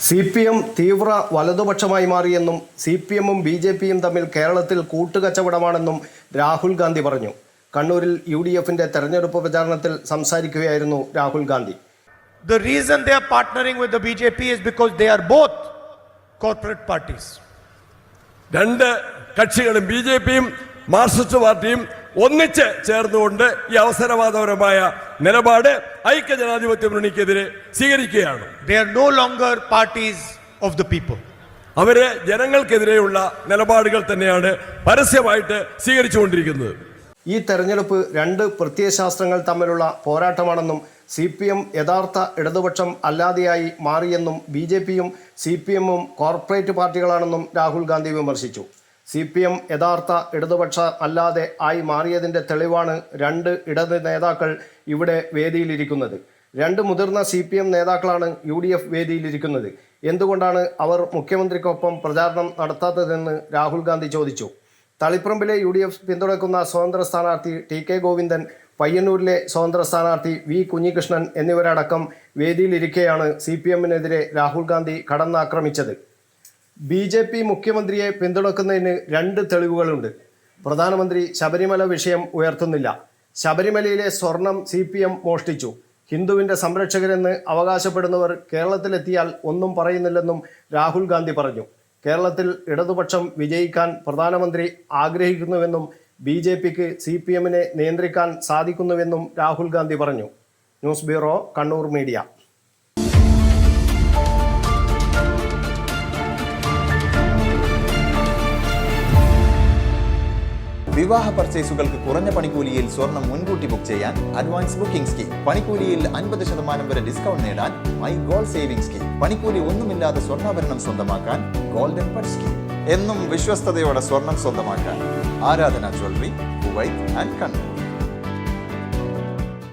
CPM തീവ്ര വലതുപക്ഷമായി മാറിയെന്നും CPM-ഉം BJP-യും തമ്മിൽ കേരളത്തിൽ കൂട്ടുകച്ചവടമാണെന്നും രാഹുൽ ഗാന്ധി പറഞ്ഞു. കണ്ണൂരിൽ UDF-ന്റെ തെരഞ്ഞെടുപ്പ് പ്രചാരണത്തിൽ സംസാരിക്കുകയായിരുന്നു Rahul Gandhi. The reason they are partnering with the BJP is because they are both corporate parties. രണ്ട് കക്ഷികളും BJP-യും മാർക്സിസ്റ്റ് പാർട്ടിയും ഒന്നിച്ച് ചേർന്നുകൊണ്ട് ഈ അവസരവാദപരമായ നിലപാട് ഐക്യജനാധിപത്യ മുന്നണിക്കെതിരെ സ്വീകരിക്കുകയാണ്. They are no longer parties of the people. അവര് ജനങ്ങൾക്കെതിരെയുള്ള നിലപാടുകൾ തന്നെയാണ് പരസ്യമായിട്ട് സ്വീകരിച്ചുകൊണ്ടിരിക്കുന്നത്. ഈ തെരഞ്ഞെടുപ്പ് രണ്ട് പ്രത്യയശാസ്ത്രങ്ങൾ തമ്മിലുള്ള പോരാട്ടമാണെന്നും CPM യഥാർത്ഥ ഇടതുപക്ഷം അല്ലാതെയായി മാറിയെന്നും BJP-യും CPM-ഉം കോർപ്പറേറ്റ് പാർട്ടികളാണെന്നും രാഹുൽ ഗാന്ധി വിമർശിച്ചു. CPM യഥാർത്ഥ ഇടതുപക്ഷ അല്ലാതെ ആയി മാറിയതിൻ്റെ തെളിവാണ് രണ്ട് ഇടത് നേതാക്കൾ ഇവിടെ വേദിയിലിരിക്കുന്നത്. രണ്ട് മുതിർന്ന CPM നേതാക്കളാണ് UDF വേദിയിലിരിക്കുന്നത്. എന്തുകൊണ്ടാണ് അവർ മുഖ്യമന്ത്രിക്കൊപ്പം പ്രചാരണം നടത്താത്തതെന്ന് രാഹുൽ ഗാന്ധി ചോദിച്ചു. തളിപ്പറമ്പിലെ UDF പിന്തുണയ്ക്കുന്ന സ്വതന്ത്ര സ്ഥാനാർത്ഥി TK ഗോവിന്ദൻ, പയ്യന്നൂരിലെ സ്വതന്ത്ര സ്ഥാനാർത്ഥി V കുഞ്ഞികൃഷ്ണൻ എന്നിവരടക്കം വേദിയിലിരിക്കെയാണ് CPM-നെതിരെ രാഹുൽ ഗാന്ധി കടന്നാക്രമിച്ചത്. BJP മുഖ്യമന്ത്രിയെ പിന്തുണക്കുന്നതിന് രണ്ട് തെളിവുകളുണ്ട്. പ്രധാനമന്ത്രി ശബരിമല വിഷയം ഉയർത്തുന്നില്ല. ശബരിമലയിലെ സ്വർണം CPM മോഷ്ടിച്ചു. ഹിന്ദുവിൻ്റെ സംരക്ഷകരെന്ന് അവകാശപ്പെടുന്നവർ കേരളത്തിലെത്തിയാൽ ഒന്നും പറയുന്നില്ലെന്നും രാഹുൽ ഗാന്ധി പറഞ്ഞു. കേരളത്തിൽ ഇടതുപക്ഷം വിജയിക്കാൻ പ്രധാനമന്ത്രി ആഗ്രഹിക്കുന്നുവെന്നും BJP-ക്ക് CPM-നെ നിയന്ത്രിക്കാൻ സാധിക്കുന്നുവെന്നും രാഹുൽ ഗാന്ധി പറഞ്ഞു. News bureau, Kannur media. വിവാഹ പർച്ചേസുകൾക്ക് കുറഞ്ഞ പണിക്കൂലിയിൽ സ്വർണം മുൻകൂട്ടി ബുക്ക് ചെയ്യാൻ അഡ്വാൻസ് ബുക്കിംഗ് സ്കീം. പണിക്കൂലിയിൽ 50% വരെ ഡിസ്കൗണ്ട് നേടാൻ മൈ ഗോൾഡ് സേവിംഗ് സ്കീം. പണിക്കൂലി ഒന്നുമില്ലാതെ സ്വർണ്ണാഭരണം സ്വന്തമാക്കാൻ ഗോൾഡൻ പർച്ച് സ്കീം. എന്നും വിശ്വസ്തയോടെ സ്വർണം സ്വന്തമാക്കാൻ ആരാധന ജ്വല്ലറി, കുവൈറ്റ് ആൻഡ് കണ്ണൂർ.